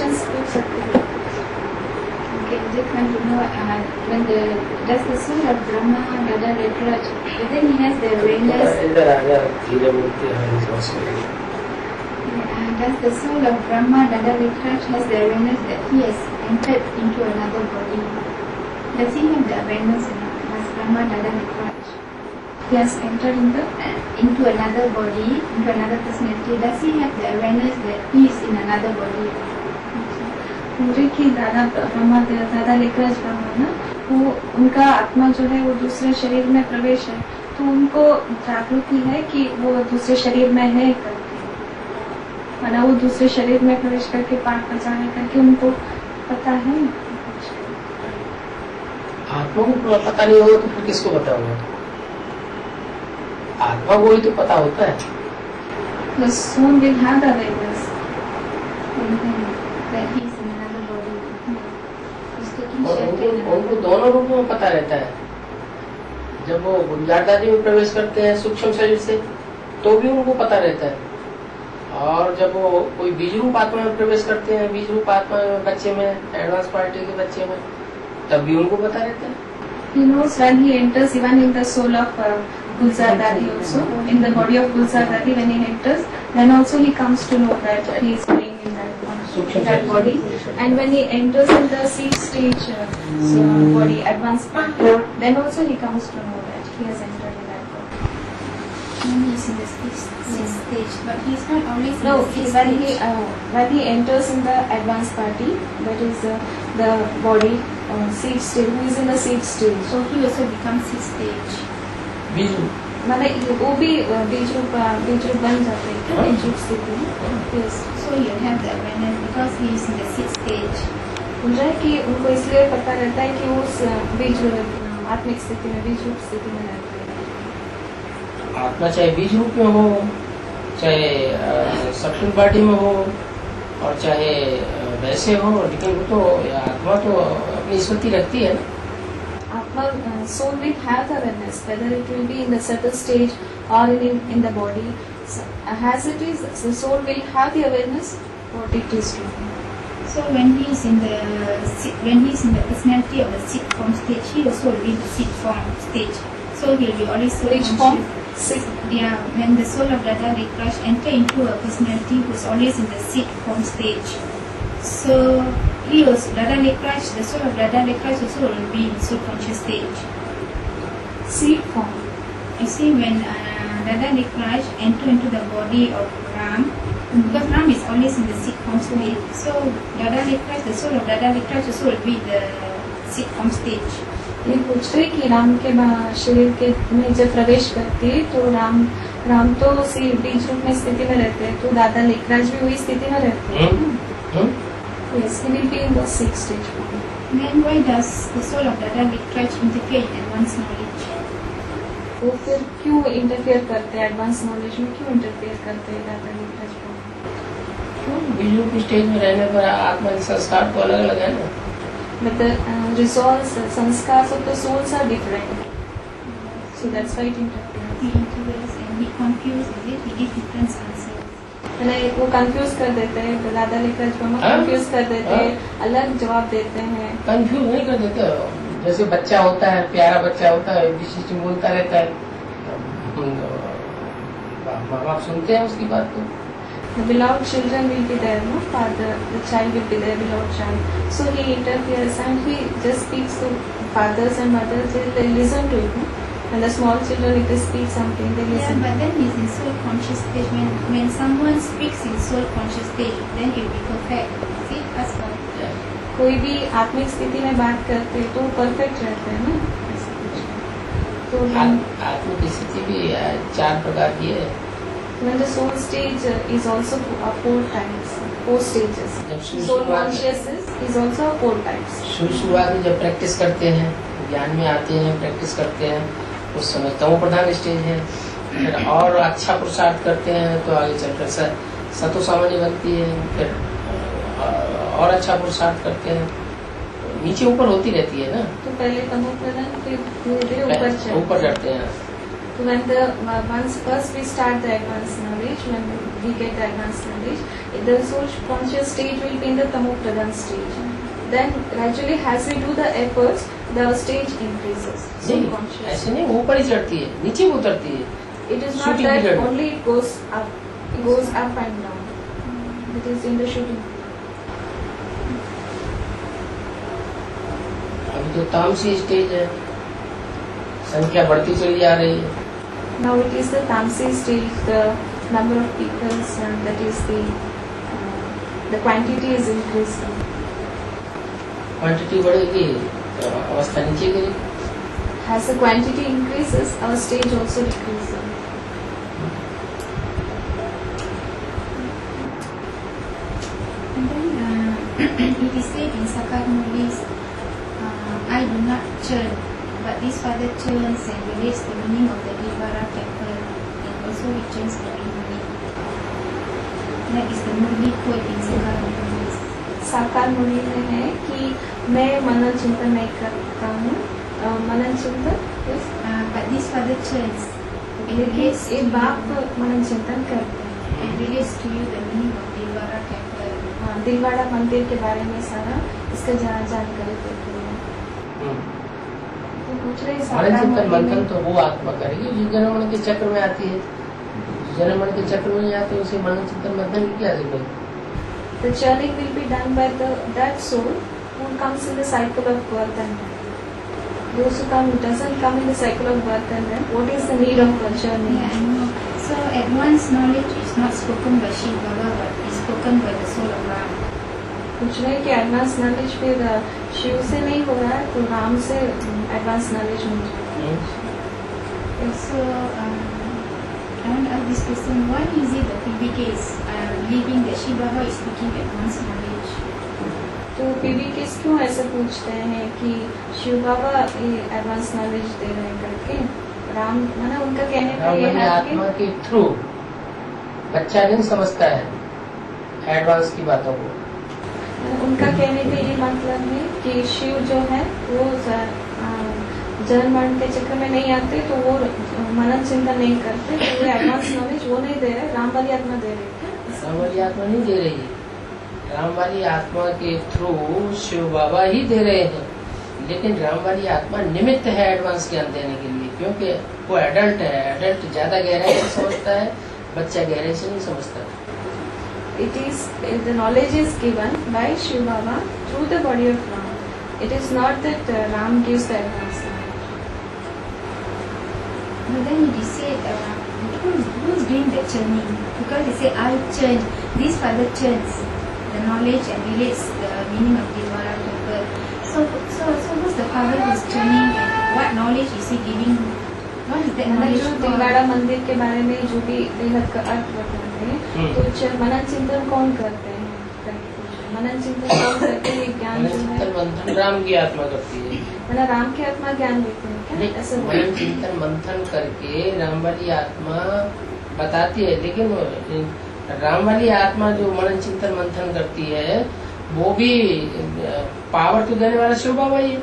Questions पूछ सकते हैं। Okay, just want to know does the soul of Brahma, Dada Lekraj, whether he has the awareness? इधर आ गया धीरे बोलते हैं। Does the soul of Brahma, Dada Lekraj, has the awareness that he has entered into another body? Does he have the awareness as Brahma, Dada Lekraj? He has entered into another body, into another personality. Does he have the awareness that he is in another body? मुझे कि दादा ब्रह्मा, दादा लेखराज ब्रह्मा ना, वो उनका आत्मा जो है वो दूसरे शरीर में प्रवेश है, तो उनको जागृति है कि वो दूसरे शरीर में है करके, माना वो दूसरे शरीर में प्रवेश करके पाठ बजाने करके उनको पता है। आत्मा को पता नहीं होगा तो फिर किसको पता होगा? आत्मा को ही तो पता होता है। The soul will have the awareness That he is in another body. He's taking और shelter in उनको another दोनों रूपों में पता रहता है। जब वो गुंजारदादी में प्रवेश करते हैं सूक्ष्म शरीर से, तो भी उनको पता रहता है। और जब वो कोई बीज रूप आत्मा में प्रवेश करते हैं, बीज रूप आत्मा में बच्चे में, एडवांस पार्टी के बच्चे में, तब भी उनको पता रहता है। He knows when he enters, even in the soul of Gulzar Dadi also, in the body of Gulzar Dadi, when he enters, then also he comes to know that he is being in that body. And when he enters in the seed stage body, advanced body, then also he comes to know that he has entered in that body. When he is in the sixth stage, but he is not always No, in the sixth stage. when he enters in the advanced party, that is the body seed stage, who is in the seed stage. So he also becomes sixth stage. बीज रूप माने वो भी बीज रूप बन जाते हैं क्या? बीज रूप स्थिति में। Yes. So you have the awareness because he is in the sixth stage. मुझे है कि उनको इसलिए पता रहता है कि वो उस बीज आत्मिक स्थिति में, बीज रूप स्थिति में रहते हैं। आत्मा चाहे बीज रूप में हो, चाहे सप्तम पार्टी में हो, और चाहे वैसे हो, लेकिन वो तो आत्मा तो अपनी स्मृति रखती है ना। Atma, soul will have the awareness, whether it will be in the subtle stage or in the body. So, as it is, the soul will have the awareness what it is doing. So when he is in the personality of the seed form stage, he also will be in the seed form stage. So he will be always so Which conscious. form? Seed. Yeah, when the soul of Dada Lekraj enter into a personality who is always in the seed form stage. So he also, Dada Lekraj, the soul of Dada Lekraj also will be in soul conscious stage. Seed form. You see, when Dada Lekraj enter into the body of Ram, because Ram is always in the seed form stage, so Dada Lekraj, the soul of Dada Lekraj also will be in the seed form stage. ये पूछ रहे कि राम के शरीर के में जब प्रवेश करते हैं तो राम तो बीज रूप में स्थिति में रहते हैं, तो दादा लेखराज भी वही स्थिति में रहते हैं। Yes, he will be in the sixth stage. Then why does the soul of Dada Lekraj interfere in advanced knowledge? वो फिर क्यों इंटरफेयर करते हैं एडवांस नॉलेज में, क्यों इंटरफेयर करते हैं दादा लेखराज? बीज रूप स्टेज में रहने पर आत्मा के संस्कार तो अलग अलग है ना। But the resolves, sanskars of the souls are different. So that's why it interferes. He interferes and he confuses it, he gives different answers. मैंने वो कंफ्यूज कर देते हैं, तो दादा लेखराज ब्रह्मा कंफ्यूज कर देते हैं, अलग जवाब देते हैं। कंफ्यूज नहीं कर देते, जैसे बच्चा होता है, प्यारा बच्चा होता है, बीच में बोलता रहता है, माँ बाप सुनते हैं उसकी बात को। The beloved children will be there, no? Father, the child will be there, beloved child. So he interferes and he just speaks to fathers and mothers, they listen to it, no? And the small children, if they speak something, they listen. Yeah, but then he's in soul conscious stage. When someone speaks in soul conscious stage, then he will be perfect. See, that's why. कोई भी आत्मिक स्थिति में बात करते तो perfect रहते हैं ना। तो आत्मिक स्थिति भी 4 प्रकार की है। When the soul stage is also 4 types, 4 stages. Soul conscious is also 4 types. शुरुआत में जब प्रैक्टिस करते हैं, ज्ञान में आते हैं, प्रैक्टिस करते हैं, उस समय तमो प्रधान स्टेज है। फिर और अच्छा पुरुषार्थ करते हैं तो आगे चलकर सतो सामान्य बनती है। फिर और अच्छा पुरुषार्थ करते हैं, नीचे ऊपर होती रहती है ना। तो पहले तमो प्रधान, फिर धीरे-धीरे ऊपर चढ़ते हैं। So when the once first we start the advanced knowledge, when we get the advanced knowledge, the soul conscious stage will be in the tamo pradhan stage. Then gradually as we do the efforts, the stage increases. Soul नहीं, conscious. ऐसे नहीं, ऊपर ही चढ़ती है, नीचे भी उतरती है. It is not Shooting that period. only it goes up. It goes up and down. It is in the shooting. अभी तो तामसी स्टेज है, संख्या बढ़ती चली जा रही है. Now it is the Tamsi stage, the number of people, and that is the quantity is increasing. Quantity बढ़ेगी तो अवस्था नीचे गिरेगी. As the quantity increases, our stage also decreases. And then it is said in Sakat Mulis, I do not churn, but this father churns and relates the meaning of the Dilwara temple and also returns the meaning. That is the Murli quote in Sakat Mulis. साकार मुनि में है कि मैं मनन चिंतन नहीं करता हूँ. मनन चिंतन But this father churns and लेकिन relates ये बाप मनन चिंतन करते हैं. and relates to you the meaning of Dilwara temple. हाँ, दिलवाड़ा मंदिर के बारे में सारा इसका जानकारी देते हैं. तो पूछ रहे मन साकार चिंतन मुनि मंथन में तो वो आत्मा करेगी जो जन्म मन के चक्र में आती है. जन्म मन के चक्र में नहीं आती, उसे मन चिंतन मंथन की क्या जरूरत. the churning will be done by that soul who comes in the cycle of birth and death. Those who doesn't come in the cycle of birth and death, what is the need of the churning? Yeah, I know. So advanced knowledge is not spoken by Shiv Baba, but is spoken by the soul of Ram. पूछ रहे हैं कि advance knowledge फिर शिव से नहीं हो रहा है तो राम से एडवांस नॉलेज मिल जाएगी. So I want to ask this question: why is it that PBK is believing that Shiv Baba is speaking advanced knowledge? तो पीवी किस क्यों ऐसे पूछते हैं कि शिव बाबा ये एडवांस नॉलेज दे रहे हैं करके. राम माना उनका कहने का ये राम है आत्मा के थ्रू बच्चा नहीं समझता है एडवांस की बातों को. उनका कहने का ये मतलब है कि शिव जो है वो जन्म मरण के चक्कर में नहीं आते तो वो मनन चिंतन नहीं करते तो वो एडवांस नॉलेज वो नहीं दे रहे, राम वाली आत्मा दे रही है. राम वाली आत्मा नहीं दे रही है, राम वाली आत्मा के थ्रू शिव बाबा ही दे रहे हैं. लेकिन राम वाली आत्मा निमित्त है एडवांस ज्ञान देने के लिए, क्योंकि वो एडल्ट है. एडल्ट ज्यादा गहराई से समझता है, बच्चा गहराई से नहीं समझता. It is the knowledge is given by Shiv Baba through the body of Ram. It is not that Ram gives the advance knowledge. But then it is said, who is doing the churning? Because they say, I churn, this father churns the knowledge and relates the meaning of Dilwara temple. So who's the father who is churning and what knowledge is he giving? What is that knowledge जो for? Dilwara मंदिर के बारे में जो भी बेहद का अर्थ बताते हैं तो मनन चिंतन कौन करते हैं. मनन चिंतन कौन करते हैं. ज्ञान जो है चिंतन मंथन राम की आत्मा करती है. मतलब राम की आत्मा ज्ञान देते हैं क्या ऐसा मन चिंतन मंथन करके राम वाली आत्मा बताती है. लेकिन राम वाली आत्मा जो मनन चिंतन मंथन करती है वो भी पावर तो देने वाला शिव बाबा ही है.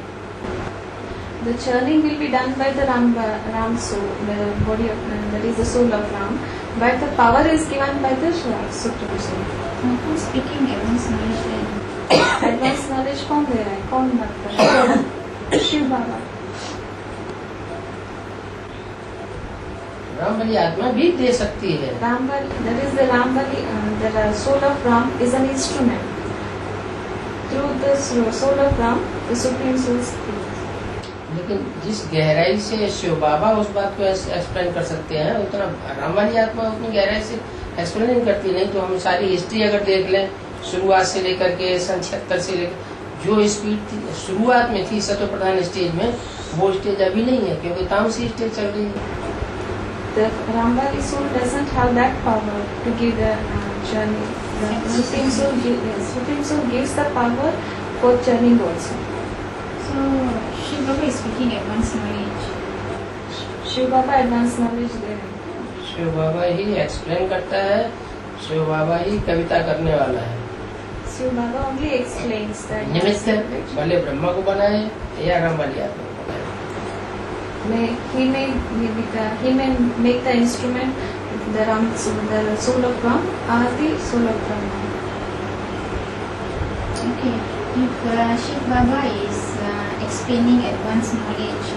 The churning will be done by the Ram soul, the body of that is the soul of Ram, but the power is given by the Supreme Soul. Who's speaking advanced knowledge then? Advanced knowledge कौन दे रहा है, कौन बात कर रहा है. शिव बाबा. राम वाली आत्मा भी दे सकती है. Ramvali, that is the Ramvali, the soul of Ram is an instrument. Through the soul of Ram, the Supreme Soul speaks. लेकिन जिस गहराई से शिव बाबा उस बात को एक्सप्लेन कर सकते हैं उतना राम वाली आत्मा उतनी गहराई से एक्सप्लेन नहीं करती. नहीं तो हम सारी हिस्ट्री अगर देख लें शुरुआत से लेकर के सन 76 से लेकर जो स्पीड थी शुरुआत में थी सत्व प्रधान स्टेज में, वो स्टेज अभी नहीं है क्योंकि तामसी स्टेज चल रही है. The Ramvali soul doesn't have that power to give the journey. The Supreme Soul gives the power for journeying also. So Shiv Baba is speaking advanced knowledge. Shiv Baba advance knowledge दे रहे हैं. शिव बाबा ही एक्सप्लेन करता है, शिव बाबा ही कविता करने वाला है. शिव बाबा only explains that. निमित्त भले ब्रह्मा को बनाए या राम वाली आत्मा को बनाए. he may make the instrument, the soul of Ram or the soul of Brahma. Okay, if Shiv Baba is explaining advanced knowledge,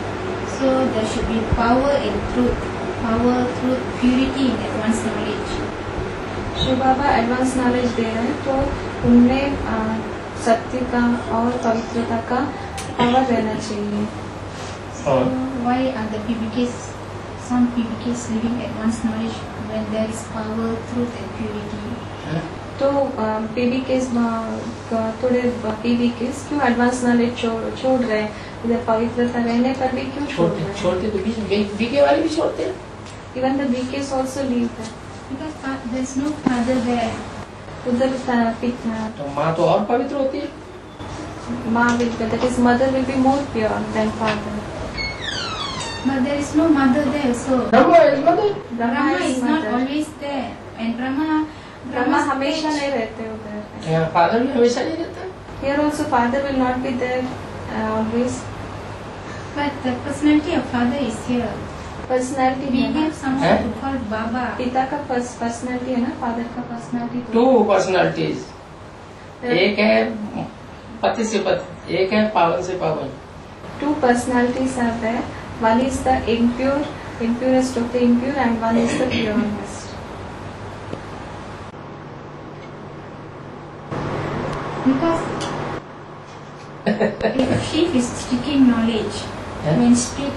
so there should be power and truth, purity in advanced knowledge. Shiv Baba advance knowledge दे रहे हैं तो उनमें सत्य का और पवित्रता का पावर रहना चाहिए. So why are the PBKs, some PBKs living advanced knowledge when there is power, truth and purity? तो पीबीकेस थोड़े पीबीकेस क्यों एडवांस नॉलेज छोड़ रहे हैं? इधर पवित्रता रहने पर भी क्यों छोड़ रहे हैं? छोड़ते तो बीके वाले भी छोड़ते हैं. Even the BKs also leave that. Because there is no father there. उधर तो माँ तो और पवित्र होती है. माँ will be, that is mother will be more pure than father. But there is no mother there, so Brahma is mother. Brahma is not mother. always there, and Brahma हमेशा नहीं रहते उधर. यहाँ फादर भी हमेशा नहीं रहता. Here also father will not be there always. But the personality of father is here. Personality We है ना. have someone to call Baba. पिता का पर्सनालिटी है ना, फादर का पर्सनालिटी. To personalities. एक है पति से पति, एक है पावन से पावन. Two personalities are there. One is the impurest of the impure, and one is the purest. Because if she is speaking knowledge, Yeah. when speak,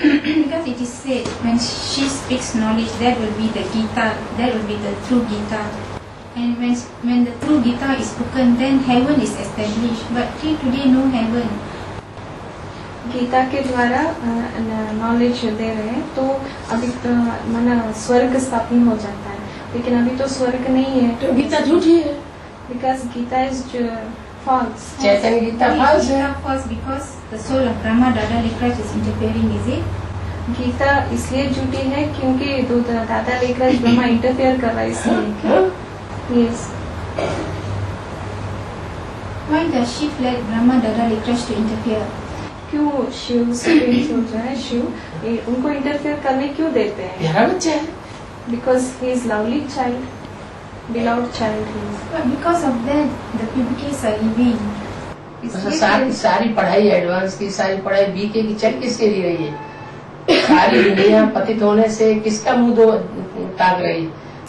because it is said when she speaks knowledge, that will be the Gita, that will be the true Gita. And when the true Gita is spoken, then heaven is established. But till today, no heaven. Gita के द्वारा knowledge दे रहे हैं तो अभी तो माना स्वर्ग स्थापन हो जाता है, लेकिन अभी तो स्वर्ग नहीं है. तो गीता झूठी है. Because Gita is false. Chaitanya Gita false है. Gita false because the soul of Brahma Dada Likraj is interfering, is it? Gita इसलिए झूठी है क्योंकि दादा लेखराज ब्रह्मा इंटरफेयर कर रहा है इसलिए. Yes. Why does she let Brahma Dada Likraj to interfere? क्यों शिव सोच रहा है, शिव उनको इंटरफेयर करने क्यों देते हैं? प्यारा बच्चा है. Because he is lovely child, beloved child. But because of that, the PBKs are living. सारी पढ़ाई एडवांस की, सारी पढ़ाई बीके की चल किसके लिए रही है? सारी दुनिया पतित होने से किसका मुंह ताक रही?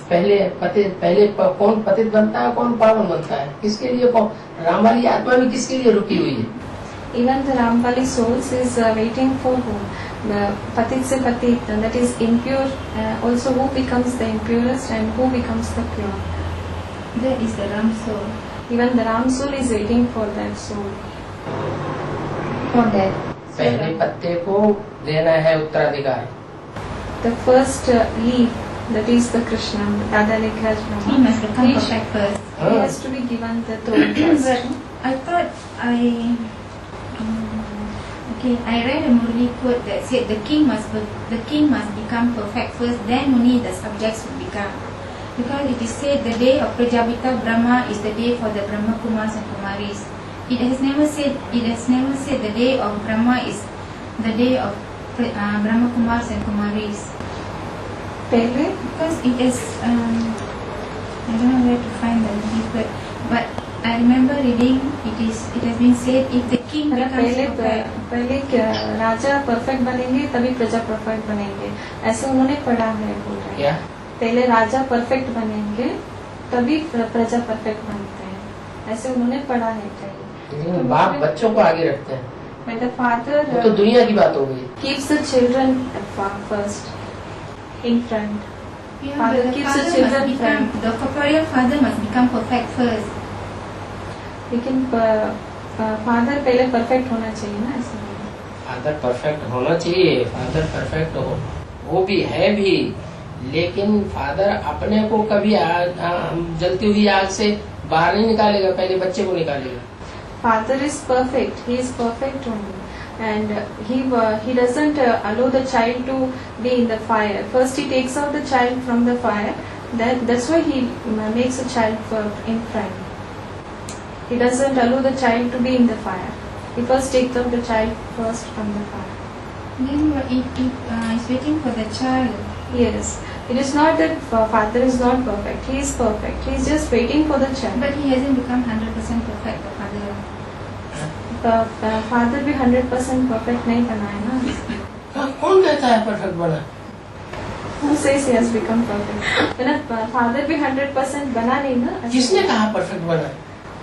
पहले कौन पतित बनता है, कौन पावन बनता है? किसके लिए? राम वाली आत्मा भी किसके लिए रुकी हुई है? Even the Ramvali souls is waiting for whom? The patit se patit, that is impure. Also, who becomes the impurest and who becomes the pure? That is the Ram soul. Even the Ram soul is waiting for that soul. For that. पहले पत्ते को देना है उत्तराधिकार. The first leaf, that is the Krishna, Dada Lekraj He Brahma. must become perfect first. He has to be given the throne first. But I thought okay, I read a Murli quote that said the king must become perfect first, then only the subjects will become. Because it is said the day of Prajapita Brahma is the day for the Brahma Kumars and Kumaris. It has never said the day of Brahma is the day of Brahma Kumars and Kumaris. पहले Because it is I don't know where to find the Murli quote, but I remember reading it has been said if the king becomes perfect. पहले राजा perfect बनेंगे तभी प्रजा perfect बनेंगे, ऐसे उन्होंने पढ़ा है. बोल रहे हैं क्या? पहले राजा परफेक्ट बनेंगे तभी प्रजा परफेक्ट बनते हैं, ऐसे उन्होंने पढ़ा है कहीं. बाप बच्चों को आगे रखते हैं. When the father वो तो दुनिया की बात हो गई. keeps the children first in front. Yeah, Father but the keeps the father children must become, the corporeal father must become perfect first. लेकिन फादर पहले परफेक्ट होना चाहिए ना, ऐसे. फादर परफेक्ट होना चाहिए. फादर परफेक्ट हो, वो भी है भी, लेकिन फादर अपने को कभी जलती हुई आग से बाहर नहीं निकालेगा, पहले बच्चे को निकालेगा. Father is perfect. He is perfect only, and he doesn't allow the child to be in the fire. First, he takes out the child from the fire. That's why he makes a child in front. He doesn't allow the child to be in the fire. He first takes out the child first from the fire. Then what if is waiting for the child? Yes, it is not that father is not perfect. He is perfect. He is just waiting for the child. But he hasn't become 100% perfect, the father. Father भी 100% perfect नहीं बना है ना. कौन कहता है perfect बना? Who says he has become perfect? ना फादर भी 100% बना नहीं ना. किसने कहा परफेक्ट बना?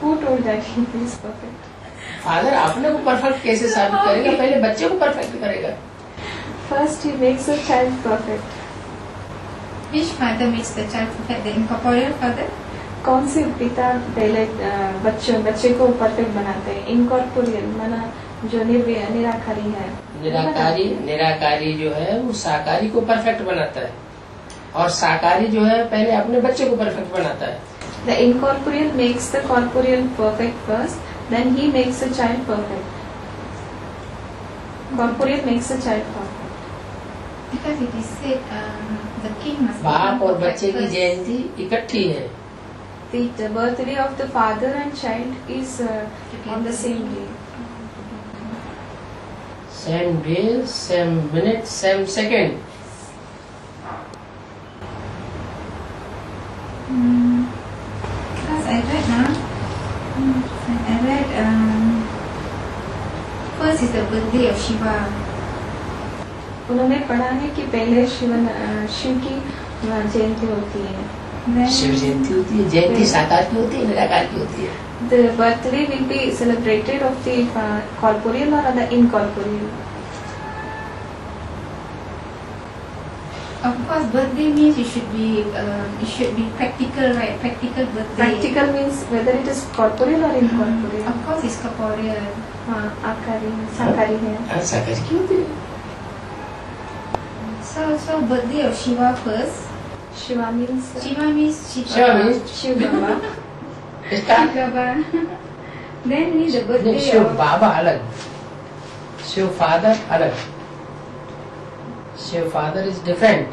Who told that he is perfect? Father अपने को परफेक्ट कैसे साबित करेगा? पहले बच्चे को परफेक्ट करेगा. First he makes a child perfect. Which father makes the child perfect? The incorporeal father? कौन से पिता पहले बच्चे को परफेक्ट बनाते हैं? इनकॉर्पोरियल माना जो निराकारी है. निराकारी जो है वो साकारी को परफेक्ट बनाता है और साकारी जो है पहले अपने बच्चे को परफेक्ट बनाता है. The incorporeal makes the corporeal perfect first, then he makes a child perfect. Corporeal makes a child perfect. Because it is said the king must बाप become और perfect बच्चे की first. जयंती इकट्ठी है. The birthday of the father and child is on the same day. Same day, same minute, same second. Because I read now, I read first is the birthday of Shiva. उन्होंने पढ़ा है कि पहले शिव की जयंती होती है. Then शिव जयंती होती है. जयंती साकार की होती है, निराकार की होती है. The birthday will be celebrated of the corporeal or the incorporeal. of course birthday means it should be practical, right? Practical birthday. Practical means whether it is corporeal or incorporeal. Of course it's corporeal. हाँ आकारी साकारी है. हाँ, साकार की होती है. So birthday of Shiva first. Shiva means Shiva means Shiva means Shiv Baba. Start. Baba. Then is the birthday Shiv of Baba अलग, Shiv father अलग. Shiv father is different,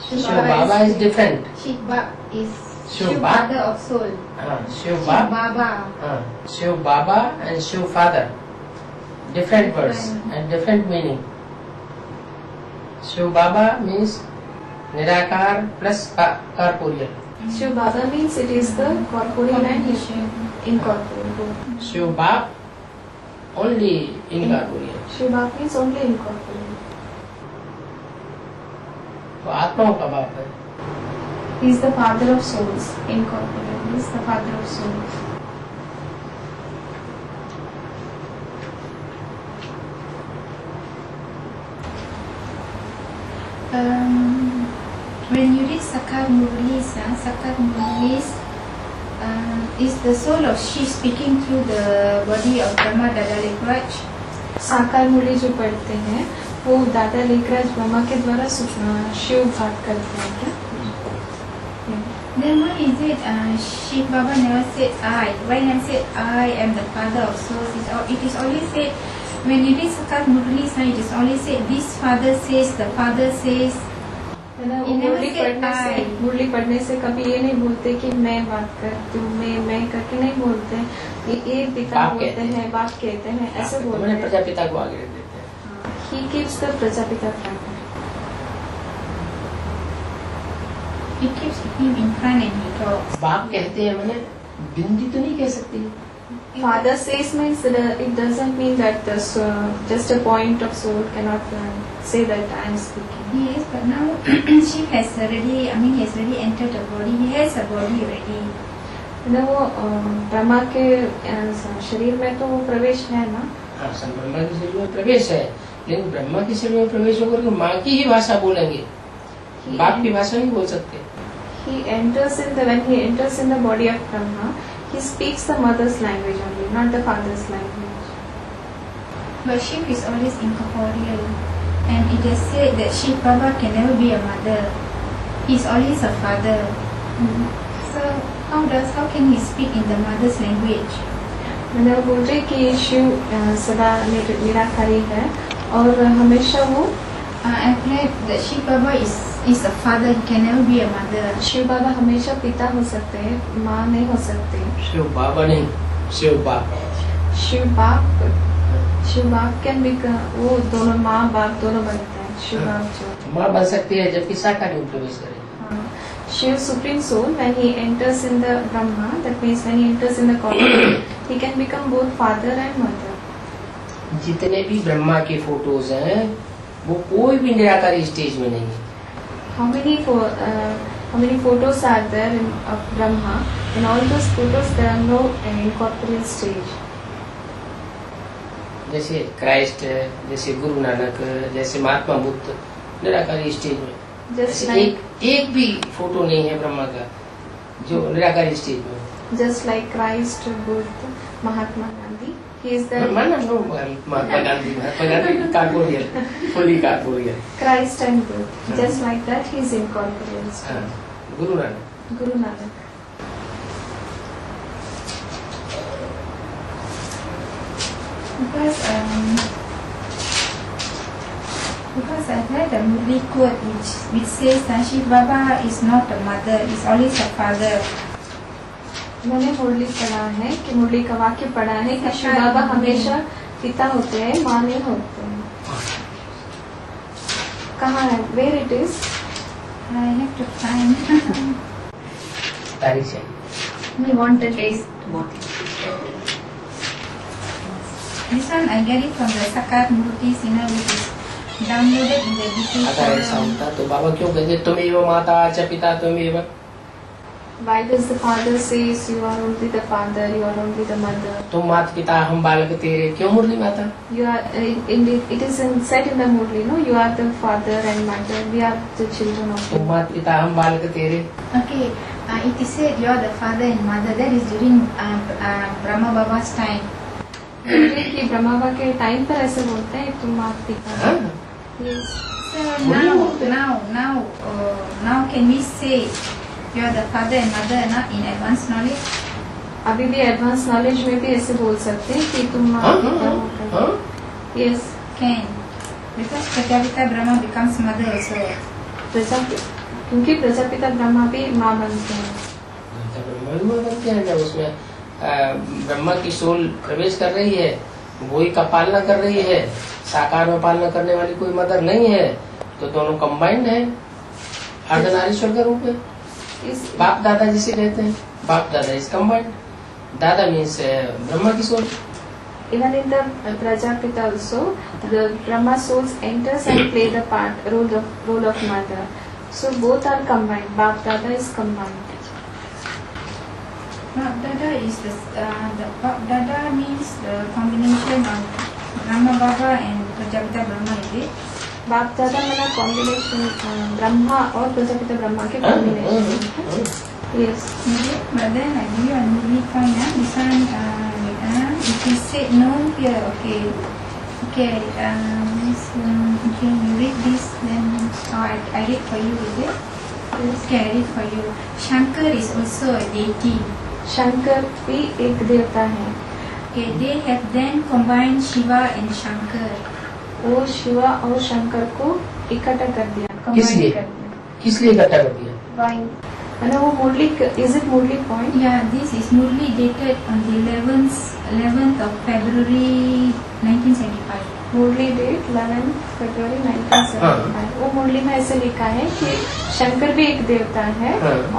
Shiv Baba is different. Shiva is Shiv Shiv Ba- father of soul. Shiv Shiv Baba, Baba. Shiv Baba and Shiv father different words and different meaning. Shiv Baba means निराकार plus corporeal. Shiv Baba means it is the corporeal and Combination. incorporeal. Shiv बाप only इनकार्पोरियल. Shiv बाप means only incorporeal. तो आत्माओं का बाप है. He is the father of souls. Incorporeal. He is the father of souls. When you read Sakar Murlis, is the soul of Shiv speaking through the body of Brahma Dada Lekraj? साकार मूली जो पढ़ते हैं वो दादा लेखराज ब्रह्मा के द्वारा शिव बात करते हैं क्या? Then why is it Shiv Baba never said I? Why never said I am the father of souls? It is always said, when you read Sakar Murlis, it is always said, this father says, the father says. है ना. He never Murali said पढ़ने से I. मुरली पढ़ने से कभी ये नहीं बोलते कि मैं बात करती हूँ, मैं करके नहीं बोलते. ये पिता बाप बोलते कहते हैं, बाप कहते हैं, ऐसे बोलते मैंने हैं. प्रजापिता को आगे रख देते हैं. He keeps the Prajapita front. He keeps him in front and he talks. बाप कहते हैं मैंने बिंदी तो नहीं कह सकती. Father says means it doesn't mean that just a point of soul cannot say that I am speaking. Yes, but now Shiv has already, he has already entered the body. He has a body already. ना वो ब्रह्मा के शरीर में तो वो प्रवेश है ना. हाँ, सन ब्रह्मा के शरीर में प्रवेश है, लेकिन ब्रह्मा के शरीर में प्रवेश होकर के माँ की ही भाषा बोलेंगे, बाप की भाषा नहीं बोल सकते. He enters when he enters in the body of Brahma, he speaks the mother's language only, not the father's language. But Shiv is always incorporeal. And it is said that Shiv Baba can never be a mother. He is always a father. So how can he speak in the mother's language? मैंने वो बोल रही कि शिव सदा निराकारी है और हमेशा वो I've read that Shiv Baba is a father. He can never be a mother. Shiv बाबा हमेशा पिता हो सकते हैं, माँ नहीं हो सकते. शिव बाबा नहीं, शिव बाप. शिव बाप शिव बाप कैन बिकम, वो दोनों माँ बाप दोनों बनते हैं शिव बाप जो। माँ बन सकती है जबकि साकार में प्रवेश करे। Shiv Supreme Soul, when he enters in the Brahma, that means when he enters in the corporate, he can become both father and mother. जितने भी ब्रह्मा के फोटोज हैं वो कोई भी निराकारी स्टेज में नहीं है। How many photos are there of Brahma? In all those photos, there are no incorporeal stage. जैसे क्राइस्ट है, जैसे गुरु नानक, जैसे महात्मा बुद्ध, निराकारी स्टेज में। Just like एक भी फोटो नहीं है ब्रह्मा का जो निराकारी स्टेज में। just like Christ, Buddha, Mahatma Gandhi, he is the Mahatma Gandhi corporeal, fully corporeal. Christ and Buddha. Just like that, he is incorporeal stage. Guru Nanak. Guru Nanak. Because I read a movie quote which says that Shiv Baba is not a mother, is always a father. मैंने मुरली पढ़ा है कि मुरली का वाक्य पढ़ा है कि शिव बाबा हमेशा पिता होते हैं, माँ नहीं होते हैं। कहाँ है? Where it is? I have to find. तारीख चाहिए। We want a taste. This one I get it from the Sakar Murti Sinner, which is downloaded in the DP अगर ऐसा forum. होता तो बाबा क्यों कहते तुमेव माता च पिता तुमेव? Why does the father says you are only the father, you are only the mother? तुम माता पिता हम बालक तेरे, क्यों मुरली माता? You are it is said in the Murli, no? You are the father and mother. We are the children of तुम God. माता पिता हम बालक तेरे। Okay, it is said you are the father and mother. That is during Brahma Baba's time. कि ब्रह्मा के time पर ऐसे बोलते हैं तुम माता पिता। हाँ? Yes. So now can we say you are the father and mother not in advanced knowledge? अभी भी एडवांस नॉलेज में भी ऐसे बोल सकते हैं कि तुम माता पिता हो। Yes. Can. Because Prajapita Brahma becomes mother also. क्योंकि प्रजापिता ब्रह्मा भी माँ बनते हैं। जब उसमें ब्रह्मा की सोल प्रवेश कर रही है, वही का पालना कर रही है, साकार में पालना करने वाली कोई मदर नहीं है, तो दोनों कंबाइंड है, अर्धनारीश्वर का रूप है। बाप दादा जिसे कहते हैं, बाप दादा इज कंबाइंड, दादा मीन्स ब्रह्मा की soul. Even in the Prajapita also, the Brahma souls enters and play the role of mother. So both are combined. Bap Dada is combined. Bap Dada is the Bap Dada means the combination of Brahma Baba and Prajapita Brahma, is it? Bap Dada means combination Brahma और प्रजापिता ब्रह्मा के combination. Yes. But then I give you a movie point. This one, it is said no here. Okay. Okay. Okay. You read this. Then I read for you. Is it? Yes. Okay, I read for you. Shankar is also a deity. Shankar भी एक देवता है। Okay, they have then combined Shiva and Shankar. वो शिवा और शंकर को इकट्ठा कर दिया, किस लिए? combine कर दिया। किस लिए इकट्ठा कर दिया? Why? मतलब वो मुरली, is it Murli point? Yeah, this is Murli dated on the 11th of February 1975. Murli date 11 फरवरी 1975। वो मुरली में ऐसे लिखा है कि शंकर भी एक देवता है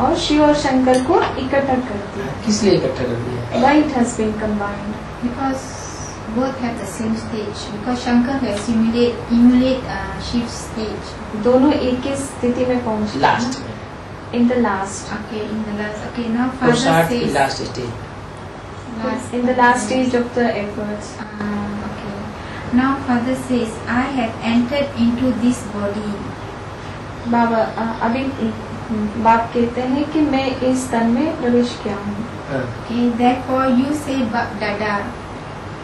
और शिव और शंकर को इकट्ठा कर दिया। किस लिए इकट्ठा कर दिया? Why it has been combined? Because both have the same stage. Because Shankar has emulate Shiv's stage. दोनों एक ही स्थिति में पहुंचे। लास्ट में। In the last. Okay, in the last. Okay, now Father says. Last stage. In the last stage of the efforts. Okay. Now Father says, I have entered into this body. बाबा अभी बाप कहते हैं कि मैं इस तन में प्रवेश किया हूँ। Okay, therefore you say Bap Dada.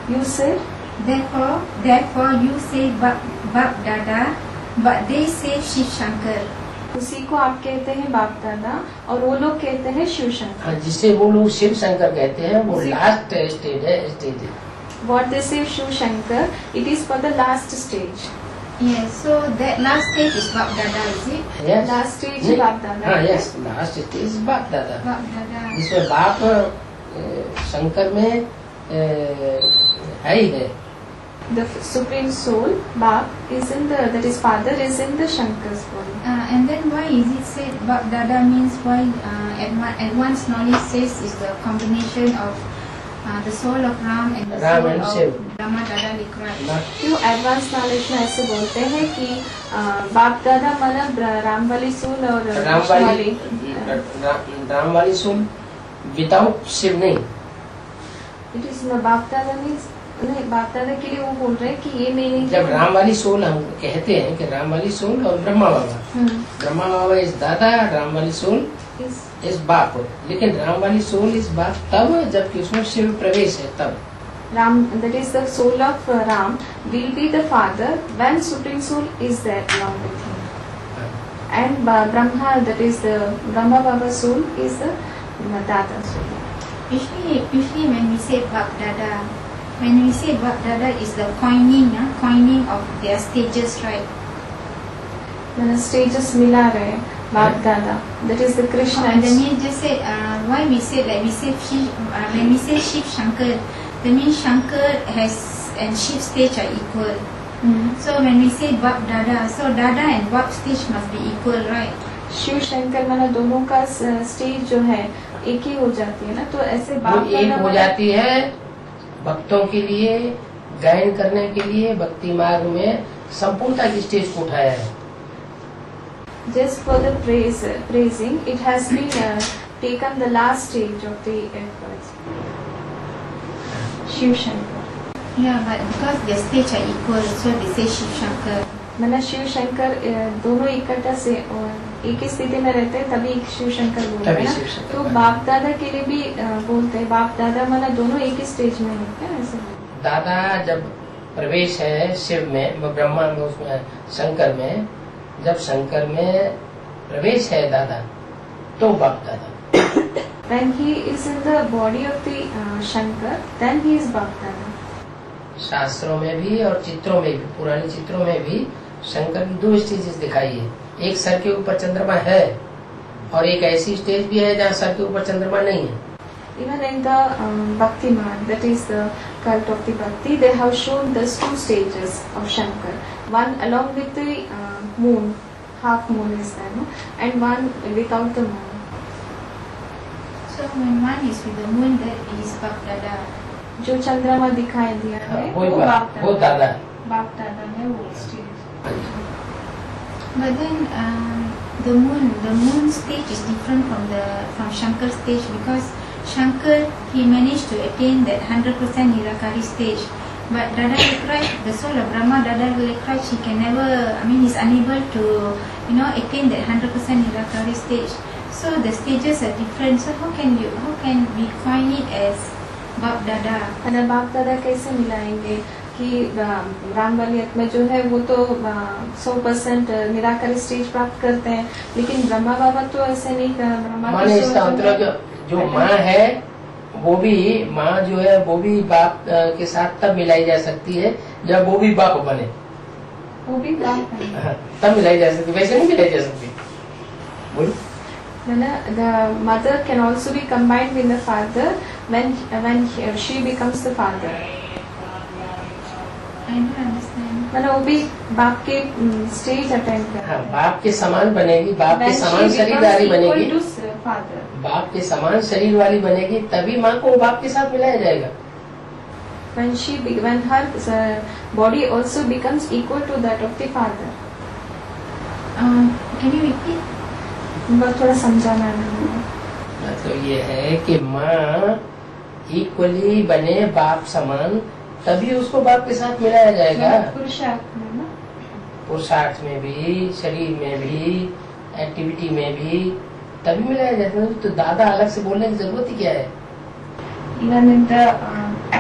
You said? Therefore you say Bap Dada, but they say Shiv Shankar. उसी को आप कहते हैं बाप दादा और वो लोग कहते हैं शिव शंकर। जिसे वो लोग शिव शंकर कहते हैं वो लास्ट स्टेज है। What they say Shiv Shankar, it is for the last stage. Yes, so that last stage is Bap Dada, is it? Yes. Last stage is बाप दादा। हाँ, yes, लास्ट स्टेज बाप दादा। Bap Dada. जिसमें बाप शंकर में है ही है। the supreme soul, Bap, is in the, that is father, is in the Shankar's body. And then why is it said Bap Dada means why advanced knowledge says is the combination of the soul of Ram and the Ram soul and of Shiv. Brahma Dada Likraj. क्यों advance knowledge में ऐसे बोलते हैं कि बाप दादा मतलब राम वाली सोल और राम कृष्ण वाली राम वाली सोल विदाउट शिव नहीं। इट इज बाप दादा नहीं, बाप दादा के लिए वो बोल रहे हैं कि ये मेरे जब राम वाली सोल हम कहते हैं कि राम वाली सोल और ब्रह्मा बाबा, ब्रह्मा बाबा इस दादा, राम वाली सोल इस बाप, लेकिन राम वाली सोल इस बाप तब जबकि उसमें शिव प्रवेश है तब। Ram, that is the soul of Ram, will be the father when supreme soul is there along with him. And Brahma, that is the Brahma Baba soul, is the Dada soul. Usually when we say Bap Dada, is the coining of their stages, right? मैंने stages मिला रहे बाप दादा, that is the Krishna. And then you just say why we say like we say when we say Shiv Shankar, that means Shankar has and Shiv stage are equal. So when we say Bap Dada, so Dada and Bap stage must be equal, right? Shiv Shankar माना दोनों का stage जो है एक ही हो जाती है ना, तो ऐसे वो बाप एक दादा हो जाती है भक्तों के लिए, गायन करने के लिए भक्ति मार्ग में संपूर्णता की स्टेज को उठाया है। just for the praising, it has been taken the last stage of the efforts. Shiv Shankar. Yeah, but because their stage are equal, so they say Shiv Shankar. मैंने शिव शंकर दोनों इकट्ठा से एक ही स्थिति में रहते हैं तभी शिव शंकर बोलते हैं ना, तो बाप दादा के लिए भी बोलते हैं बाप दादा माना दोनों एक ही स्टेज में होते हैं ऐसे। दादा जब प्रवेश है शिव में, ब्रह्मा में, उसमें शंकर में, जब शंकर में प्रवेश है दादा तो बाप दादा। When he is in the body of the Shankar, then he is बाप दादा। शास्त्रों में भी और चित्रों में भी, पुराने चित्रों में भी शंकर की दो स्टेजेस दिखाई है, एक सर के ऊपर चंद्रमा है और एक ऐसी स्टेज भी है जहाँ सर के ऊपर चंद्रमा नहीं है। Even in the Bhakti Marg, that is the cult of the Bhakti, they have shown these two stages of Shankar. One along with the moon, half moon is there, no? And one without the moon. So when one is with the moon, that is Bap Dada. जो चंद्रमा दिखाई दिया है वो दादा है। बाप दादा है वो stage. But then the moon stage is different from Shankar's stage, because Shankar he managed to attain that 100% Nirakari stage, but Dada Likraj, the soul of Brahma Dada Likraj, he can never, he's unable to attain that 100% Nirakari stage. So the stages are different. So how can we coin it as बाप दादा? अगर बाप दादा कैसे मिलाएंगे कि राम वाली आत्मा जो है वो तो 100% निराकारी स्टेज प्राप्त करते हैं, लेकिन ब्रह्मा बाबा तो ऐसे नहीं। ब्रह्मा इसका मतलब जो माँ है वो भी, माँ जो है वो भी बाप के साथ तब मिलाई जा सकती है जब वो भी बाप बने, वो भी बाप है तब मिलाई जा सकती, वैसे नहीं मिलाई जा सकती। बोलो। The mother can also be combined with the father when she becomes the father. I don't understand. मतलब वो भी बाप के स्टेज अटेंड कर। हाँ, बाप के समान बनेगी, बाप के समान शरीरदारी बनेगी, बाप के समान शरीर वाली बनेगी, तभी माँ को बाप के साथ मिलाया जाएगा। When her body also becomes equal to that of the father. Can you repeat? थोड़ा समझाना है। मतलब ये है कि माँ इक्वली बने बाप समान, तभी उसको बाप के साथ मिलाया जाएगा। पुरुषार्थ में ना, पुरुषार्थ में भी, शरीर में भी, एक्टिविटी में भी, तभी मिलाया जाता है। तो दादा अलग से बोलने की जरूरत ही क्या है? Even in the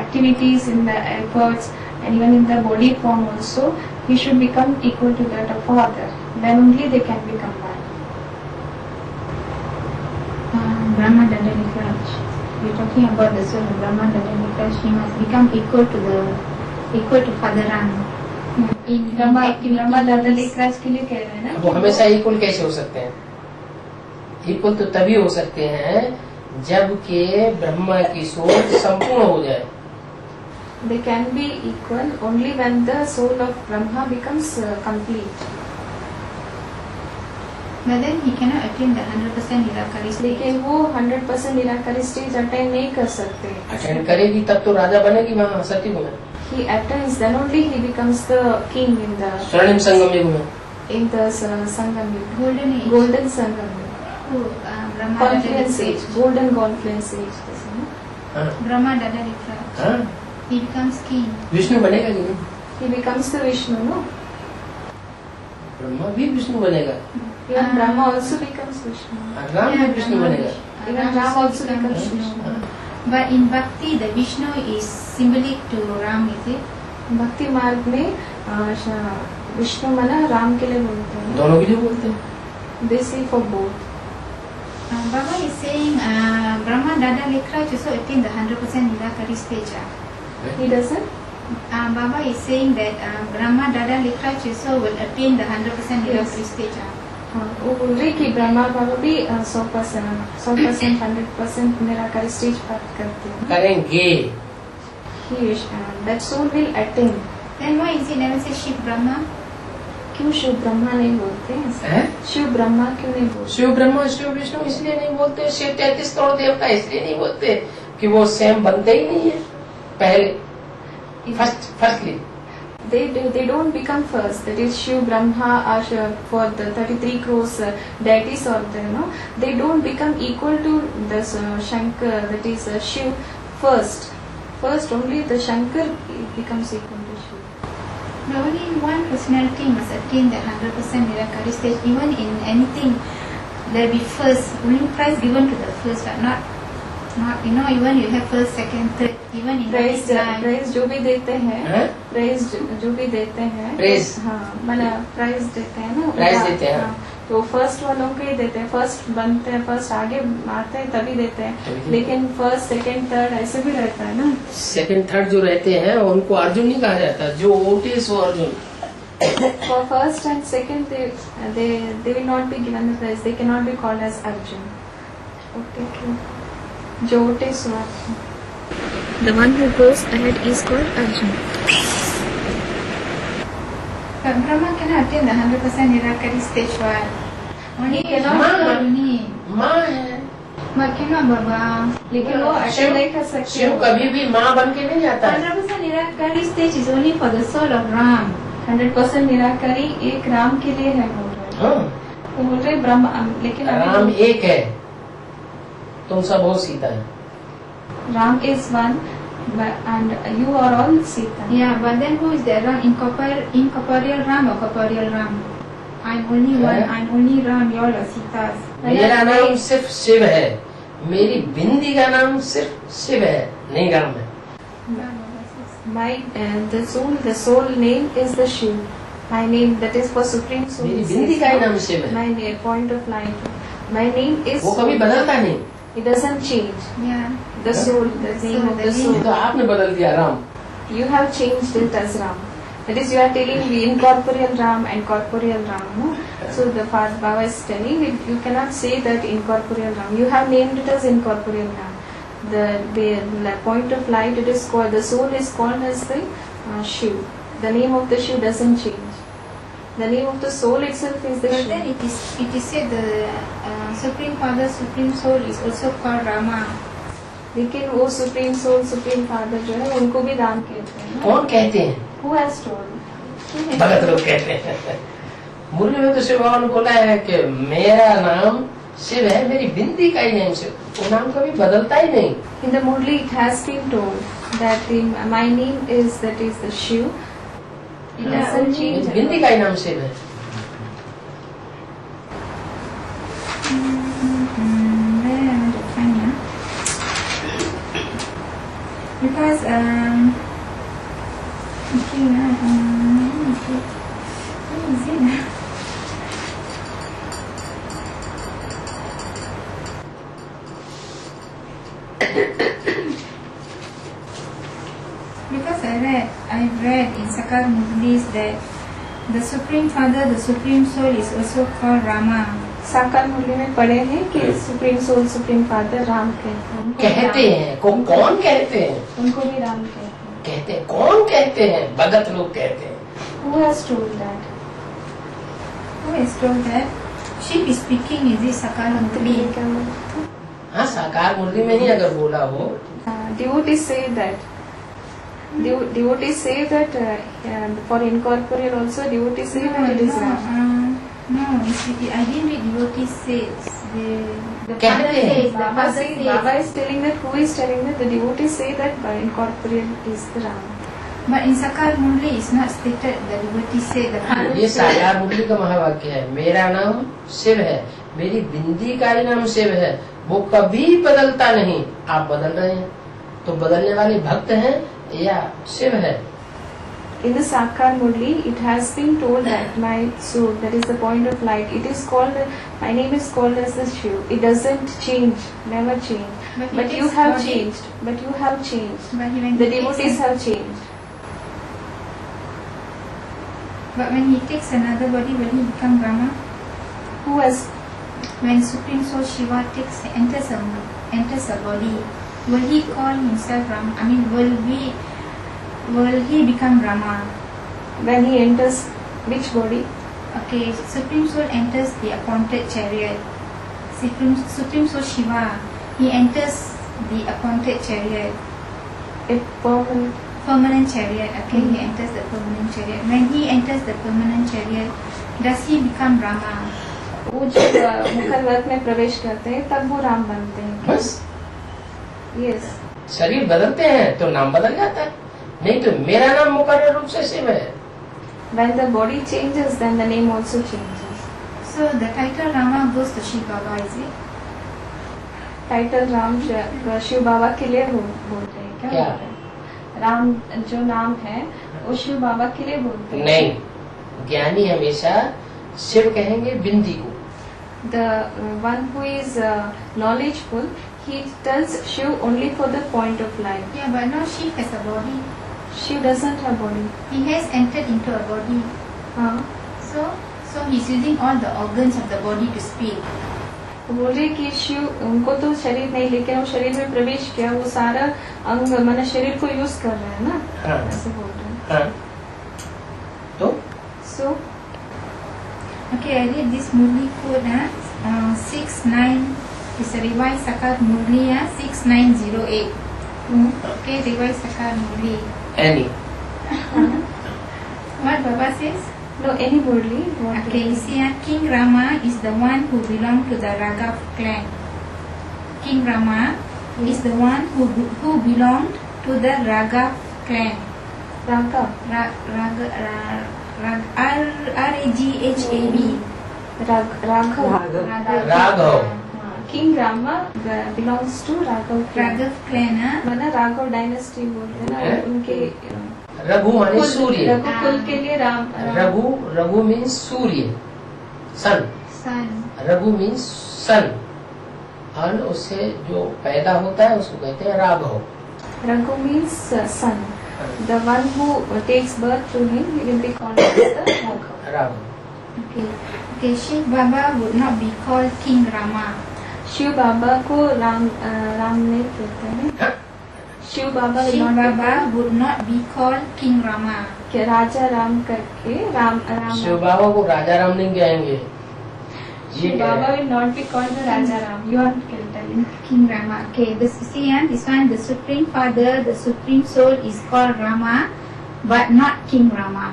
activities, in the efforts, and even in the body form also, he should become equal to that of father. Then only they can be combined. Brahma Dada Likraj. We're talking about the soul of Brahma Dada Likraj. He must become equal to Father Ram. In Brahma दादा लिखराज के लिए कह रहे हैं ना, वो हमेशा equal कैसे हो सकते हैं? इक्वल तो तभी हो सकते हैं जब के ब्रह्मा की सोच संपूर्ण हो जाए। They can be equal only when the soul of Brahma becomes complete. But then he cannot attain the 100% Nirakari stage. लेकिन वो 100% निराकारी स्टेज अटेन नहीं कर सकते. अटेंड करेगी तब तो राजा बनेगी वहाँ सती में. He attains, then only he becomes the king in the स्वर्णिम संगम युग में. Sangam Yuga. Golden age. Golden Sangam Yuga. Oh, Brahma Confluence Dada age, golden confluence age. हाँ. Brahma Dada Likraj. हाँ. He becomes king. विष्णु बनेगा कि नहीं? He becomes the Vishnu, no? Brahma भी विष्णु बनेगा. Even Brahma also becomes Vishnu. Ram भी विष्णु बनेगा. Even Ram also becomes Vishnu. But in Bhakti, the Vishnu is symbolic to Ram, is it? भक्ति मार्ग में विष्णु मना राम के लिए बोलते हैं. दोनों के लिए बोलते हैं. They say for both. Baba is saying Brahma Dada Likraj also attain the 100% Nirakari stage. He doesn't. Baba is saying that Brahma Dada Likraj also will attain the 100% Nirakari stage. हाँ, वो बोल रही कि ब्रह्मा बाबा भी 100%, 100% निराकारी स्टेज प्राप्त करते हैं. करेंगे. That soul will attain. Then why is it never say Shiv Brahma? क्यों शिव ब्रह्मा नहीं बोलते हैं? शिव ब्रह्मा क्यों नहीं बोलते? शिव ब्रह्मा शिव विष्णु इसलिए नहीं बोलते. शिव 33 करोड़ देवता इसलिए नहीं बोलते कि वो सेम बनते ही नहीं है पहले. Firstly they don't become first. That is Shiv Brahma or for the 33 crores deities or there, no, they don't become equal to the Shankar, that is Shiv first. First only the Shankar becomes equal to Shiv. No, only one personality must attain the 100% Nirakari stage. Even in anything, there will be first, only prize given to the first, but not even you have first, second, third. Even in prize जो भी देते हैं, prize जो भी देते हैं, prize, हाँ, माना प्राइज देते हैं ना, प्राइज देते हैं. हाँ, तो फर्स्ट वालों को ही देते हैं. फर्स्ट बनते हैं, फर्स्ट आगे आते हैं तभी देते हैं. लेकिन फर्स्ट, सेकंड, थर्ड ऐसे भी रहता है ना. सेकंड थर्ड जो रहते हैं उनको अर्जुन नहीं कहा जाता. जो ओटीस वो Arjun. For first and second, they will not be given the prize. They cannot be called as Arjun. Okay. जो ओटीस हुआ. The one who goes ahead is called Arjun. But Brahma cannot attain the 100% Nirakari stage one. Only cannot only. माँ है. But cannot Baba. लेकिन वो attend नहीं कर सकते. शिव कभी भी माँ बन के नहीं जाता. 100% Nirakari stage is only for the soul of Ram. 100% निराकारी एक राम के लिए है बोल रहे. हाँ. वो बोल रहे ब्रह्मा, लेकिन राम एक है, तुम सब हो सीता है. Ram is one and you are all Sita. Yeah, but then who is the Ram? Incorporeal Ram or corporeal Ram? I'm only one. I'm only Ram. You all are Sitas. मेरा नाम सिर्फ शिव है. मेरी बिंदी का नाम सिर्फ शिव है, नहीं राम है. My the soul name is the Shiv. My name, that is for supreme soul. मेरी बिंदी का ही नाम शिव है. My point of light. My name is. वो कभी बदलता नहीं. It doesn't change. Yeah. The soul, the name of the soul. तो आपने बदल दिया Ram. You have changed it as Ram. That is, you are telling the incorporeal Ram and corporeal Ram. No? So the Father Baba is telling you cannot say that incorporeal Ram. You have named it as incorporeal Ram. The point of light, it is called, the soul is called as the Shiv. The name of the Shiv doesn't change. The name of the soul itself is the But Shiv. then it is said the Supreme Father, Supreme Soul is also called Rama. लेकिन वो supreme soul, supreme father जो है उनको भी राम कहते हैं. कौन कहते हैं? Who has told? भगत लोग कहते हैं. मुरली में तो शिव बाबा ने बोला है कि मेरा नाम शिव है, मेरी बिंदी का ही नाम शिव. वो नाम कभी बदलता ही नहीं. In the Murli it has been told that my name is, that is the Shiv. It doesn't change. बिंदी का ही नाम शिव है. Where I want to find now? Because okay, okay. Where is it now? Because I read in Sakar Murlis that the Supreme Father, the Supreme Soul is also called Rama. साकार मुरली में पढ़े हैं कि supreme soul, supreme father Ram कहते हैं. कहते हैं. कौन कहते हैं? उनको भी राम कहते हैं. कहते हैं, कौन कहते हैं? भगत लोग कहते हैं। Who has told that? Who is told that? Shiv is speaking in this Sakar Murli. हाँ, साकार मुरली में ही अगर बोला हो। Devotees say that. Devotees say that for incorporeal also devotees say that it is Ram. No, I didn't read devotees says. The कहते father हैं। says, the Baba, father say, says. Baba is telling that, who is telling that? The devotees say that incorporeal is the Ram. But in Sakar Murli it's not stated the devotees say the father ये says. साकार मुरली का महावाक्य है। मेरा नाम शिव है, मेरी बिंदी का ही नाम शिव है, वो कभी बदलता नहीं। आप बदल रहे हैं, तो बदलने वाले भक्त हैं या शिव है? In the Sakar Murli, it has been told that my soul, that is the point of light, it is called, my name is called as the Shiv. It doesn't change, never change. But he But you takes have body. changed. But you have changed. But when The he takes devotees an- have changed. But when he takes another body, will he become Rama? Who has? When Supreme Soul Shiva enters a body, will he call himself Rama? I mean, will he become Rama? When he enters which body? Okay, Supreme Soul enters the appointed chariot. Supreme Soul Shiva, he enters the appointed chariot. A Permanent chariot, okay, he enters the permanent chariot. When he enters the permanent chariot, does he become Rama? वो जब मुखरवर्त में प्रवेश करते हैं तब वो राम बनते हैं। बस Yes. शरीर बदलते हैं तो नाम बदल जाता है, नहीं तो मेरा नाम मुकर्रर रूप से शिव है। When the body changes, then the name also changes. So the title Rama goes to Shiv Baba, is it? Title Ram Shiv Baba के लिए बोलते हैं क्या? क्या? बोलते हैं? राम जो नाम है वो शिव बाबा के लिए बोलते हैं। नहीं, ज्ञानी हमेशा शिव कहेंगे बिंदी को। The one who is knowledgeful, he tells Shiv only for the point of light. Yeah, but now Shiv has a body. Shiv doesn't have body. He has entered into a body. हाँ, So he's using all the organs of the body to speak. तो बोल रहे कि शिव, उनको तो शरीर नहीं, लेकिन वो शरीर में प्रवेश किया, वो सारा अंग मन शरीर को यूज कर रहे हैं ना, हाँ। ऐसे बोल रहे हैं। हाँ, तो So Okay, I read this Murli code, 69, it's a revised Sakar Murli, 6908. Okay, revised Sakar Murli. Any What Baba says? no, any Murli. what Okay, you see, King Rama is the one who belonged to the Raghav clan. King Rama is the one who belonged to the Raghav clan. Raghav. R-A-G-H-A-V. Raghav. Raghav. King Rama belongs to Raghav clan. Raghav clan, माना Raghav dynasty बोलते हैं ना, है? उनके रघु माने सूर्य। रघु कुल के लिए राम रघु मीन्स सूर्य, सन। son. रघु मीन्स सन, और उससे जो पैदा होता है उसको कहते हैं Raghav. Raghu means son. The one who takes birth to him, he will be called as the Raghav. Raghav. Okay, Shiv Baba would not be called King Rama. Shiv बाबा को राम नहीं कहते हैं। हाँ? शिव बाबा will Shiv not be Baba called- would not be called King Rama. कि राजा राम करके राम शिव बाबा को राजा राम नहीं कहेंगे। ये शिव बाबा will not be called the Raja Ram. You are telling. King Rama. Okay, this one, the Supreme Father, the Supreme Soul is called Rama, but not King Rama.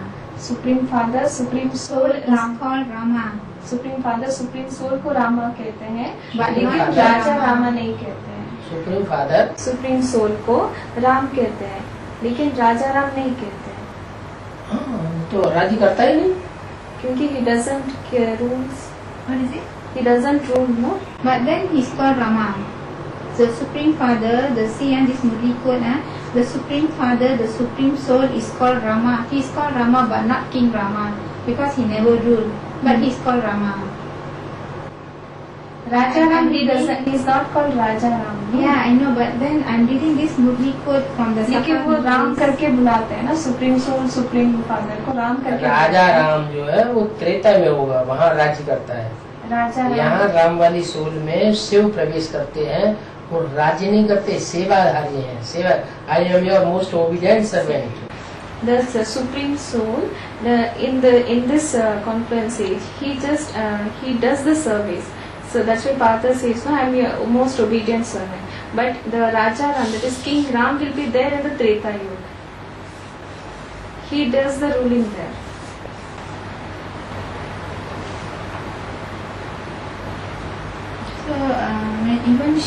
Supreme Father, Supreme Soul, Is Ram. called Rama. Supreme Father, Supreme Soul को रामा कहते हैं, But लेकिन not राजा रामा. रामा नहीं कहते हैं। Supreme father supreme soul को राम कहते हैं, लेकिन राजा राम नहीं कहते हैं, तो राजी करता ही नहीं। क्योंकि he doesn't rules. What is it? He doesn't rule, no? But then he's called Rama. The Supreme Father, the this Murli code, the Supreme Father, the Supreme Soul is called Rama. He is called Rama, but not King Rama, because he never ruled. But he is called Rama. Raja Ram, he is not called Raja Ram. No? Yeah, I know, but then I'm reading this Murli code from the लेकिन Sakar वो Ram Murlis. करके बुलाते हैं ना, supreme soul supreme father को राम करके राजा राम जो है वो त्रेता में होगा, वहाँ राज्य करता है। राजा यहाँ राम वाली सोल में शिव प्रवेश करते हैं और राज्य नहीं करते, सेवाधारी हैं। सेवा, I am your most obedient servant. the supreme soul, in this conference age, he just he does the service. So that's why Partha says, no, I am your most obedient servant. But the Raja Ram, that is King Ram, will be there in the Treta Yuga. He does the ruling there. So even